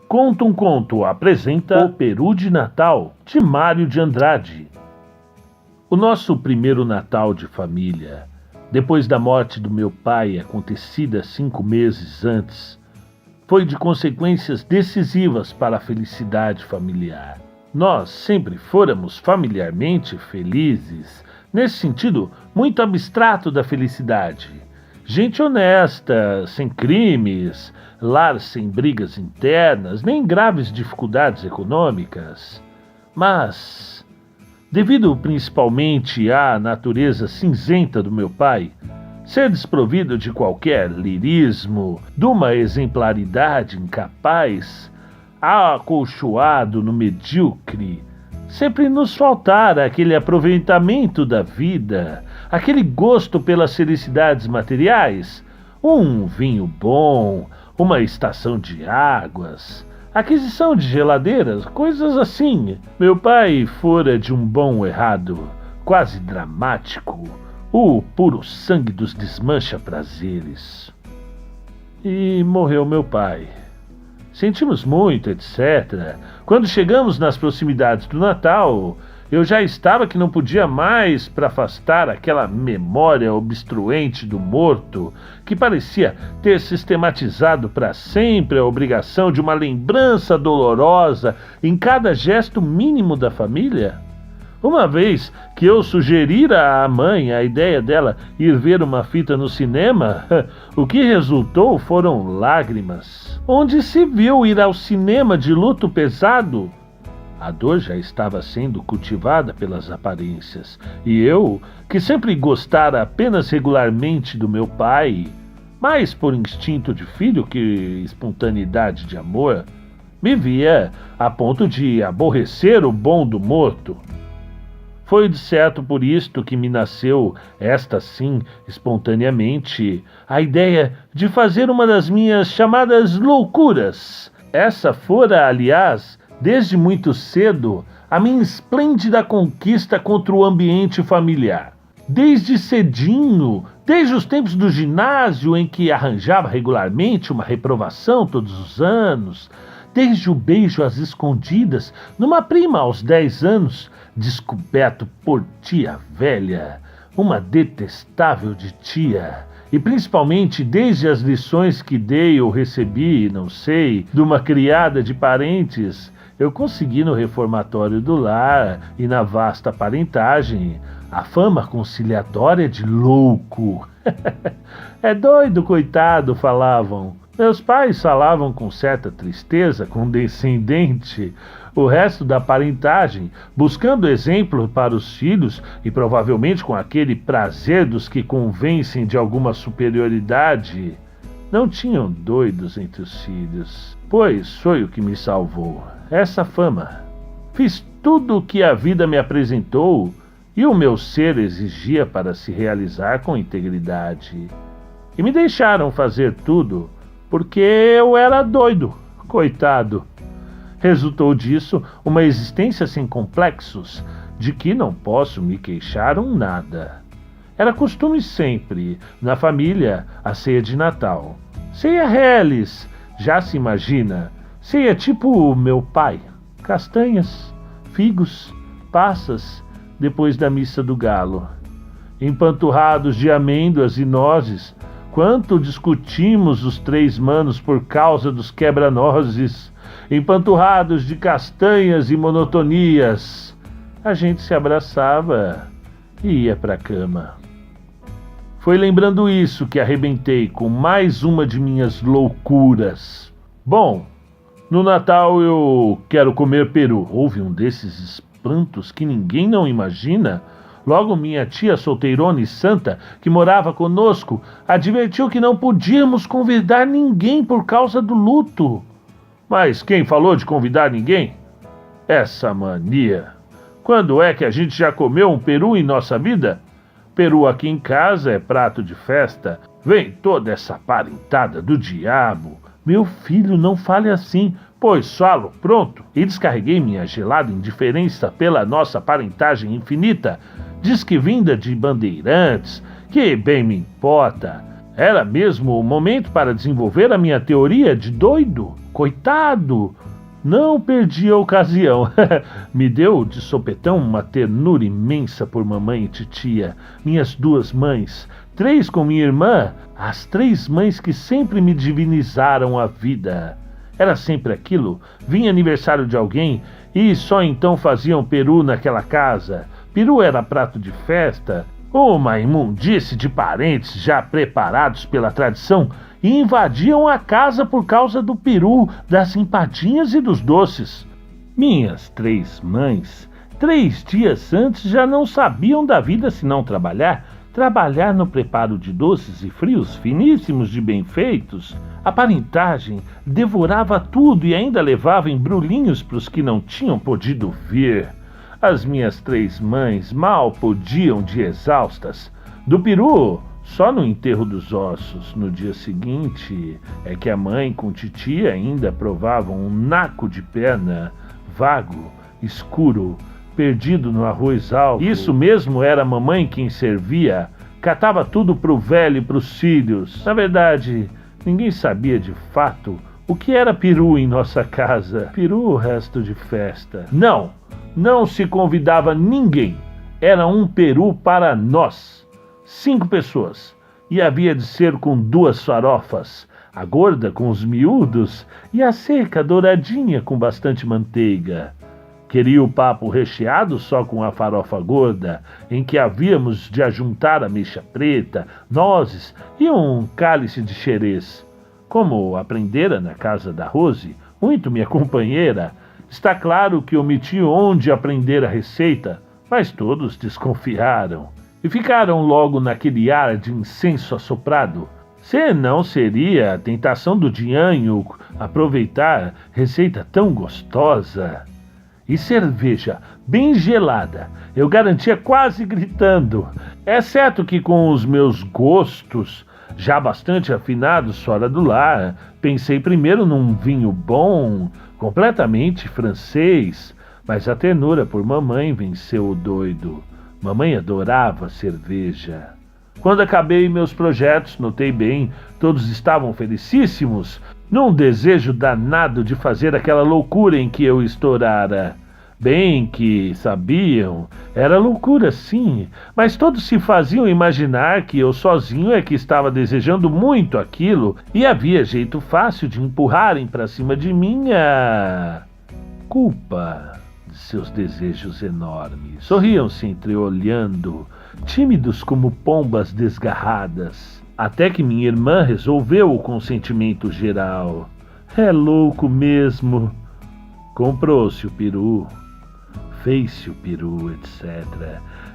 Conta um Conto apresenta O Peru de Natal, de Mário de Andrade. O nosso primeiro Natal de família, depois da morte do meu pai, acontecida 5 meses antes, foi de consequências decisivas para a felicidade familiar. Nós sempre fôramos familiarmente felizes, nesse sentido muito abstrato da felicidade. Gente honesta, sem crimes, lar sem brigas internas, nem graves dificuldades econômicas. Mas, devido principalmente à natureza cinzenta do meu pai, ser desprovido de qualquer lirismo, de uma exemplaridade incapaz, acolchoado no medíocre, sempre nos faltara aquele aproveitamento da vida, aquele gosto pelas felicidades materiais, um vinho bom, uma estação de águas, aquisição de geladeiras, coisas assim. Meu pai fora de um bom errado, quase dramático, o puro sangue dos desmancha-prazeres. E morreu meu pai. Sentimos muito, etc. Quando chegamos nas proximidades do Natal, eu já estava que não podia mais para afastar aquela memória obstruente do morto, que parecia ter sistematizado para sempre a obrigação de uma lembrança dolorosa em cada gesto mínimo da família. Uma vez que eu sugerira à mãe a ideia dela ir ver uma fita no cinema, o que resultou foram lágrimas. Onde se viu ir ao cinema de luto pesado? A dor já estava sendo cultivada pelas aparências, e eu, que sempre gostara apenas regularmente do meu pai, mais por instinto de filho que espontaneidade de amor, me via a ponto de aborrecer o bom do morto. Foi de certo por isto que me nasceu, esta sim, espontaneamente, a ideia de fazer uma das minhas chamadas loucuras. Essa fora, aliás, desde muito cedo, a minha esplêndida conquista contra o ambiente familiar. Desde cedinho, desde os tempos do ginásio em que arranjava regularmente uma reprovação todos os anos, desde o beijo às escondidas numa prima aos 10 anos, descoberto por tia velha, uma detestável de tia, e principalmente desde as lições que dei ou recebi, não sei, de uma criada de parentes, eu consegui no reformatório do lar e na vasta parentagem a fama conciliatória de louco. É doido, coitado, falavam. Meus pais falavam com certa tristeza, condescendente, o resto da parentagem, buscando exemplo para os filhos e provavelmente com aquele prazer dos que convencem de alguma superioridade. Não tinham doidos entre os filhos, pois foi o que me salvou, essa fama. Fiz tudo o que a vida me apresentou e o meu ser exigia para se realizar com integridade. E me deixaram fazer tudo, porque eu era doido, coitado. Resultou disso uma existência sem complexos, de que não posso me queixar nada. Era costume sempre, na família, a ceia de Natal. Ceia reles, já se imagina, ceia tipo meu pai. Castanhas, figos, passas, depois da missa do galo. Empanturrados de amêndoas e nozes, quanto discutimos os 3 manos por causa dos quebra-nozes, empanturrados de castanhas e monotonias. A gente se abraçava e ia para a cama. Foi lembrando isso que arrebentei com mais uma de minhas loucuras. Bom, no Natal eu quero comer peru. Houve um desses espantos que ninguém não imagina. Logo minha tia solteirona e santa, que morava conosco, advertiu que não podíamos convidar ninguém por causa do luto. Mas quem falou de convidar ninguém? Essa mania. Quando é que a gente já comeu um peru em nossa vida? Peru aqui em casa é prato de festa. Vem toda essa parentada do diabo. Meu filho, não fale assim, pois falo, pronto. E descarreguei minha gelada indiferença pela nossa parentagem infinita. Diz que vinda de bandeirantes, que bem me importa. Era mesmo o momento para desenvolver a minha teoria de doido? Coitado! Não perdi a ocasião. Me deu de sopetão uma ternura imensa por mamãe e titia, minhas duas mães, 3 com minha irmã, as 3 mães que sempre me divinizaram a vida. Era sempre aquilo, vinha aniversário de alguém e só então faziam peru naquela casa. Peru era prato de festa, uma imundície de parentes já preparados pela tradição e invadiam a casa por causa do peru, das empadinhas e dos doces. Minhas 3 mães, 3 dias antes já não sabiam da vida senão trabalhar no preparo de doces e frios finíssimos de bem feitos. A parentagem devorava tudo e ainda levava embrulhinhos para os que não tinham podido vir. As minhas 3 mães mal podiam de exaustas. Do peru, só no enterro dos ossos. No dia seguinte, é que a mãe com titia ainda provavam um naco de perna, vago, escuro, perdido no arroz alvo. Isso mesmo era a mamãe quem servia. Catava tudo pro velho e pros filhos. Na verdade, ninguém sabia de fato o que era peru em nossa casa. Peru, resto de festa. Não se convidava ninguém. Era um peru para nós. 5 pessoas. E havia de ser com 2 farofas. A gorda com os miúdos e a seca douradinha com bastante manteiga. Queria o papo recheado só com a farofa gorda, em que havíamos de ajuntar ameixa preta, nozes e um cálice de xerez. Como aprendera na casa da Rose, muito minha companheira, está claro que omiti onde aprender a receita, mas todos desconfiaram e ficaram logo naquele ar de incenso assoprado. Se não seria a tentação do dianho aproveitar receita tão gostosa. E cerveja, bem gelada, eu garantia quase gritando, exceto que com os meus gostos, já bastante afinados fora do lar, pensei primeiro num vinho bom, completamente francês, mas a ternura por mamãe venceu o doido. Mamãe adorava cerveja. Quando acabei meus projetos, notei bem, todos estavam felicíssimos, num desejo danado de fazer aquela loucura em que eu estourara. Bem que sabiam, era loucura sim, mas todos se faziam imaginar que eu sozinho é que estava desejando muito aquilo e havia jeito fácil de empurrarem para cima de mim a culpa de seus desejos enormes. Sorriam-se entreolhando, tímidos como pombas desgarradas, até que minha irmã resolveu o consentimento geral. É louco mesmo. Comprou-se o peru, fez-se o peru, etc.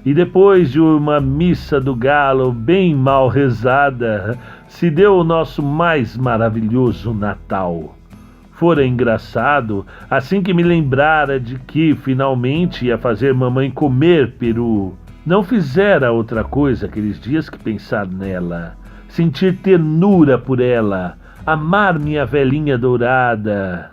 E depois de uma missa do galo bem mal rezada, se deu o nosso mais maravilhoso Natal. Fora engraçado, assim que me lembrara de que finalmente ia fazer mamãe comer peru. Não fizera outra coisa aqueles dias que pensar nela, sentir ternura por ela, amar minha velhinha dourada.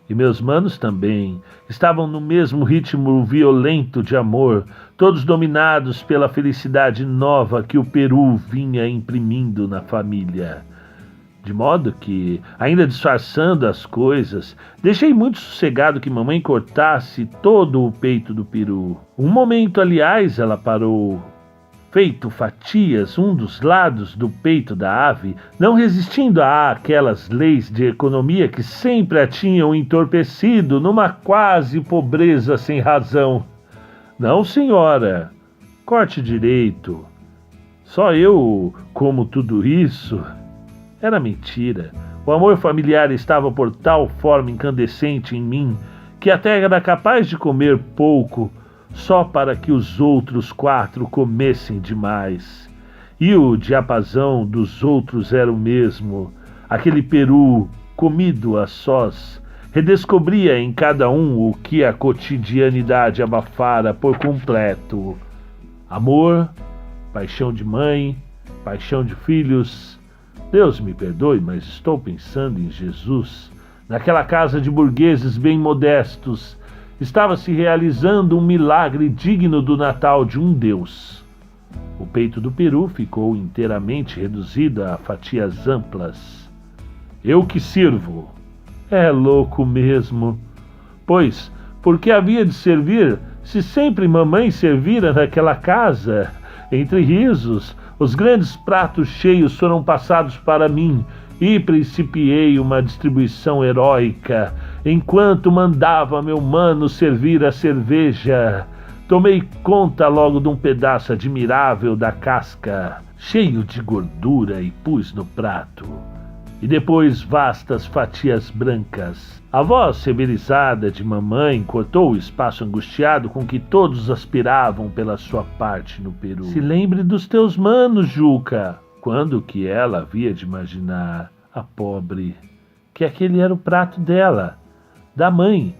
E meus manos também estavam no mesmo ritmo violento de amor, todos dominados pela felicidade nova que o peru vinha imprimindo na família. De modo que, ainda disfarçando as coisas, deixei muito sossegado que mamãe cortasse todo o peito do peru. Um momento, aliás, ela parou, feito fatias um dos lados do peito da ave, não resistindo àquelas leis de economia que sempre a tinham entorpecido numa quase pobreza sem razão. Não, senhora, corte direito. Só eu como tudo isso. Era mentira. O amor familiar estava por tal forma incandescente em mim que até era capaz de comer pouco só para que os outros 4 comessem demais. E o diapasão dos outros era o mesmo. Aquele peru, comido a sós, redescobria em cada um o que a cotidianidade abafara por completo. Amor, paixão de mãe, paixão de filhos. Deus me perdoe, mas estou pensando em Jesus. Naquela casa de burgueses bem modestos, estava se realizando um milagre digno do Natal de um Deus. O peito do peru ficou inteiramente reduzido a fatias amplas. Eu que sirvo. É louco mesmo. Pois, por que havia de servir se sempre mamãe servira naquela casa? Entre risos, os grandes pratos cheios foram passados para mim e principiei uma distribuição heróica, enquanto mandava meu mano servir a cerveja. Tomei conta logo de um pedaço admirável da casca, cheio de gordura, e pus no prato. E depois vastas fatias brancas. A voz severizada de mamãe cortou o espaço angustiado com que todos aspiravam pela sua parte no peru. Se lembre dos teus manos, Juca. Quando que ela havia de imaginar, a pobre, que aquele era o prato dela, da mãe,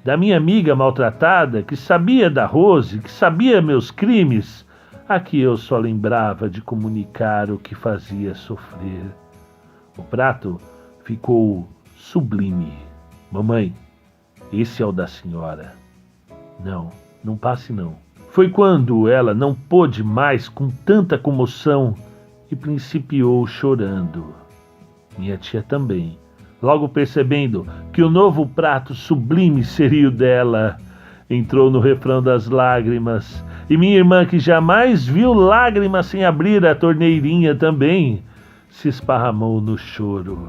da minha amiga maltratada, que sabia da Rose, que sabia meus crimes, a que eu só lembrava de comunicar o que fazia sofrer. O prato ficou sublime. Mamãe, esse é o da senhora. Não, não passe não. Foi quando ela não pôde mais com tanta comoção e principiou chorando. Minha tia também, logo percebendo que o novo prato sublime seria o dela, entrou no refrão das lágrimas, e minha irmã, que jamais viu lágrimas sem abrir a torneirinha também, se esparramou no choro.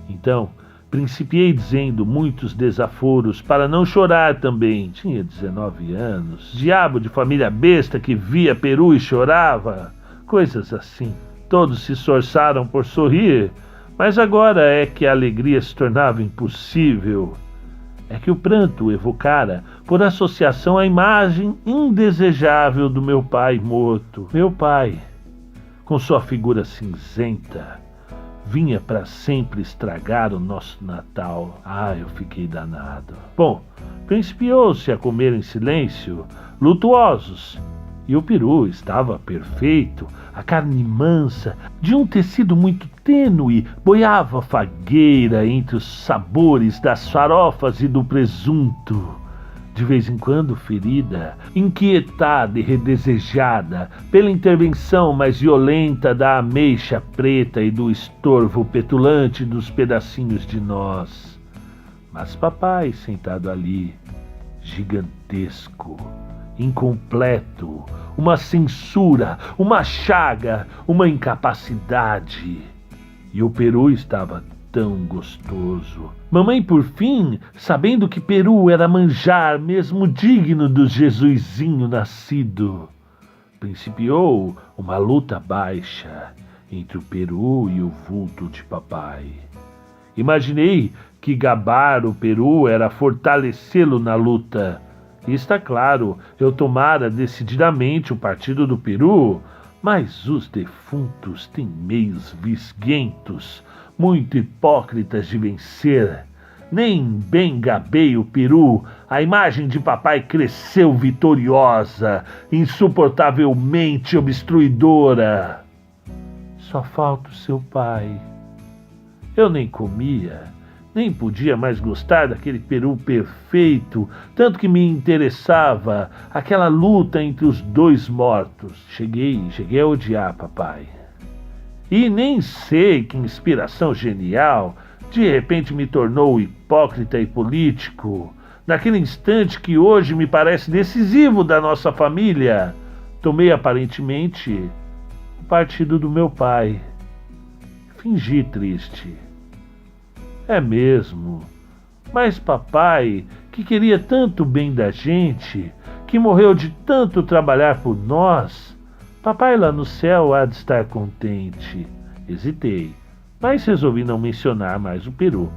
Então, principiei dizendo muitos desaforos para não chorar também. Tinha 19 anos, diabo de família besta que via peru e chorava, coisas assim. Todos se esforçaram por sorrir, mas agora é que a alegria se tornava impossível. É que o pranto evocara, por associação, a imagem indesejável do meu pai morto. Meu pai, com sua figura cinzenta, vinha para sempre estragar o nosso Natal. Eu fiquei danado. Bom, principiou-se a comer em silêncio, lutuosos, e o peru estava perfeito, a carne mansa, de um tecido muito tênue, boiava fagueira entre os sabores das farofas e do presunto. De vez em quando ferida, inquietada e redesejada pela intervenção mais violenta da ameixa preta e do estorvo petulante dos pedacinhos de nós. Mas papai sentado ali, gigantesco, incompleto, uma censura, uma chaga, uma incapacidade. E o peru estava tão gostoso. Mamãe, por fim, sabendo que peru era manjar mesmo digno do Jesusinho nascido, principiou uma luta baixa entre o peru e o vulto de papai. Imaginei que gabar o peru era fortalecê-lo na luta. E está claro, eu tomara decididamente o partido do peru, mas os defuntos têm meios visguentos, muito hipócritas de vencer. Nem bem gabei o peru, a imagem de papai cresceu vitoriosa, insuportavelmente obstruidora. Só falta o seu pai. Eu nem comia, nem podia mais gostar daquele peru perfeito, tanto que me interessava aquela luta entre os dois mortos. Cheguei a odiar papai. E nem sei que inspiração genial de repente me tornou hipócrita e político. Naquele instante que hoje me parece decisivo da nossa família, tomei aparentemente o partido do meu pai. Fingi triste. É mesmo, mas papai, que queria tanto bem da gente, que morreu de tanto trabalhar por nós, papai lá no céu há de estar contente. Hesitei, mas resolvi não mencionar mais o peru.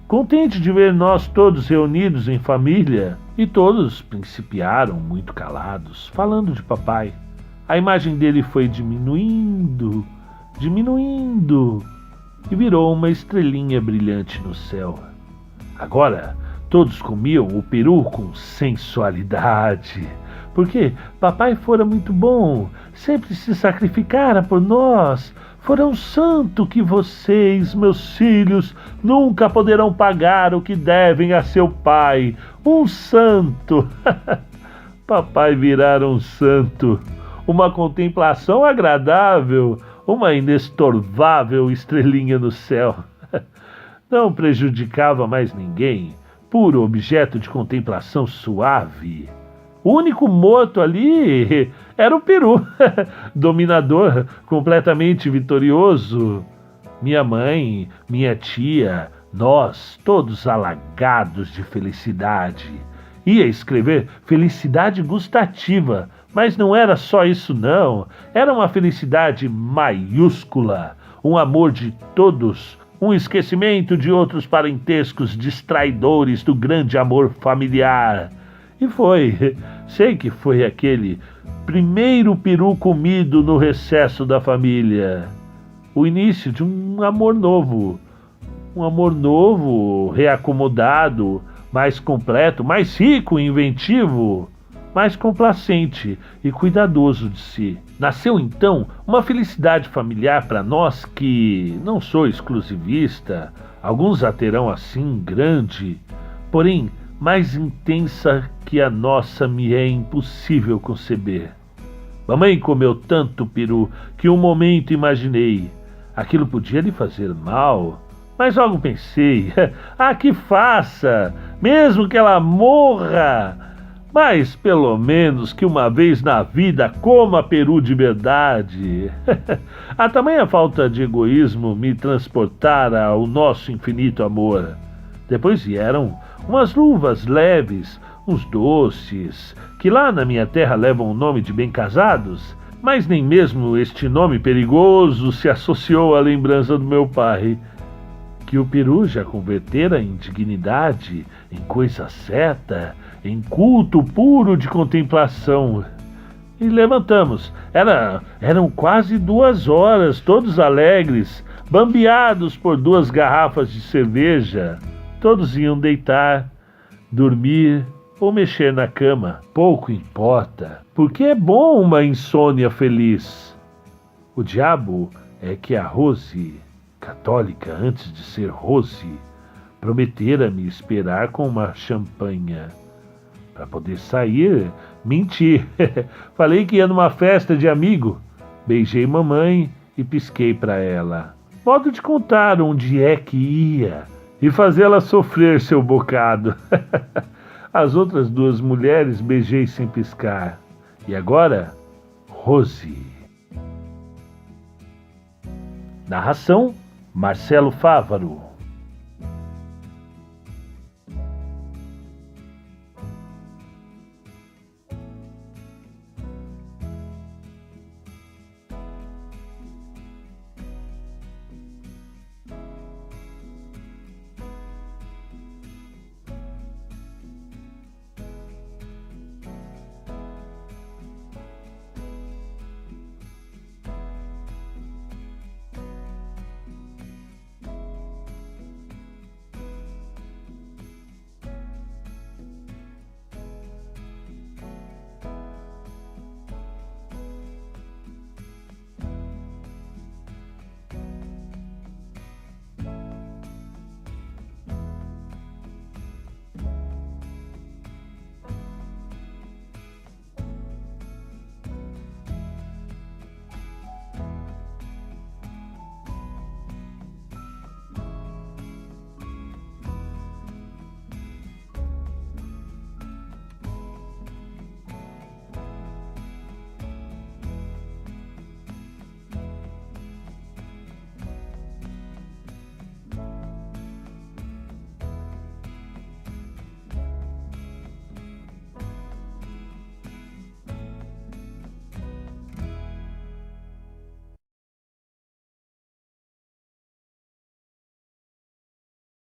Contente de ver nós todos reunidos em família, e todos principiaram muito calados, falando de papai. A imagem dele foi diminuindo, e virou uma estrelinha brilhante no céu. Agora, todos comiam o peru com sensualidade, porque papai fora muito bom, sempre se sacrificara por nós. Fora um santo que vocês, meus filhos, nunca poderão pagar o que devem a seu pai. Um santo! Papai virara um santo, uma contemplação agradável, uma inestorvável estrelinha no céu. Não prejudicava mais ninguém, puro objeto de contemplação suave. O único morto ali era o peru, dominador, completamente vitorioso. Minha mãe, minha tia, nós, todos alagados de felicidade. Ia escrever felicidade gustativa, mas não era só isso não. Era uma felicidade maiúscula, um amor de todos, um esquecimento de outros parentescos distraidores do grande amor familiar. E foi, sei que foi aquele primeiro peru comido no recesso da família. O início de um amor novo, reacomodado, mais completo, mais rico e inventivo, mais complacente e cuidadoso de si. Nasceu então uma felicidade familiar para nós que não sou exclusivista, alguns a terão assim grande, porém mais intensa que a nossa me é impossível conceber. Mamãe comeu tanto peru que um momento imaginei, aquilo podia lhe fazer mal, mas logo pensei, que faça, mesmo que ela morra, mas pelo menos que uma vez na vida coma peru de verdade. A tamanha falta de egoísmo me transportara ao nosso infinito amor. Depois vieram umas luvas leves, uns doces, que lá na minha terra levam o nome de bem-casados, mas nem mesmo este nome perigoso se associou à lembrança do meu pai, que o peru já convertera em dignidade, em coisa certa, em culto puro de contemplação. E levantamos. Eram quase 2 horas, todos alegres, bambeados por 2 garrafas de cerveja. Todos iam deitar, dormir ou mexer na cama. Pouco importa, porque é bom uma insônia feliz. O diabo é que a Rose, católica antes de ser Rose, prometera-me esperar com uma champanha. Para poder sair, menti. Falei que ia numa festa de amigo. Beijei mamãe e pisquei para ela. Modo de contar onde é que ia e fazê-la sofrer seu bocado. As outras 2 mulheres beijei sem piscar. E agora, Rose. Narração: Marcelo Fávaro.